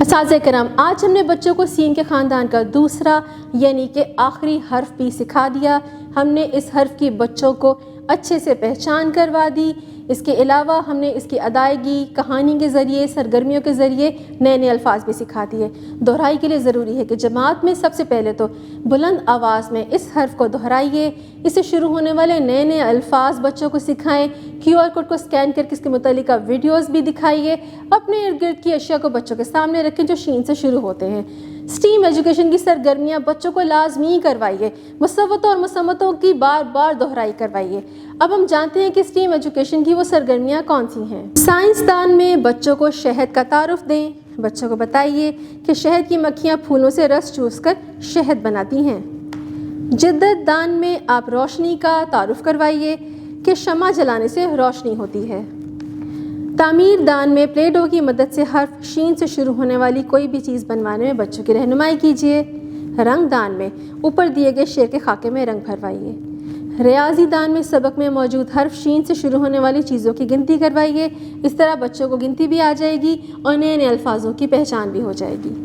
اساتذہ کرام، آج ہم نے بچوں کو سین کے خاندان کا دوسرا یعنی کہ آخری حرف بھی سکھا دیا۔ ہم نے اس حرف کی بچوں کو اچھے سے پہچان کروا دی۔ اس کے علاوہ ہم نے اس کی ادائیگی کہانی کے ذریعے، سرگرمیوں کے ذریعے نئے نئے الفاظ بھی سکھا دیے۔ دہرائی کے لیے ضروری ہے کہ جماعت میں سب سے پہلے تو بلند آواز میں اس حرف کو دہرائیے، اس سے شروع ہونے والے نئے نئے الفاظ بچوں کو سکھائیں، QR کوڈ کو اسکین کر کے اس کے متعلقہ ویڈیوز بھی دکھائیے، اپنے ارد گرد کی اشیاء کو بچوں کے سامنے رکھیں جو شین سے شروع ہوتے ہیں۔ اسٹیم ایجوکیشن کی سرگرمیاں بچوں کو لازمی کروائیے، مصوتوں اور مصمتوں کی بار بار دہرائی کروائیے۔ اب ہم جانتے ہیں کہ اسٹیم ایجوکیشن کی وہ سرگرمیاں کون سی ہیں۔ سائنسدان میں بچوں کو شہد کا تعارف دیں۔ بچوں کو بتائیے کہ شہد کی مکھیاں پھولوں سے رس چوس کر شہد بناتی ہیں۔ جدت دان میں آپ روشنی کا تعارف کروائیے کہ شمع جلانے سے روشنی ہوتی ہے۔ تعمیر دان میں پلے ڈو کی مدد سے حرف شین سے شروع ہونے والی کوئی بھی چیز بنوانے میں بچوں کی رہنمائی کیجیے۔ رنگ دان میں اوپر دیے گئے شیر کے خاکے میں رنگ بھروائیے۔ ریاضی دان میں سبق میں موجود حرف شین سے شروع ہونے والی چیزوں کی گنتی کروائیے۔ اس طرح بچوں کو گنتی بھی آ جائے گی اور نئے نئے الفاظوں کی پہچان بھی ہو جائے گی۔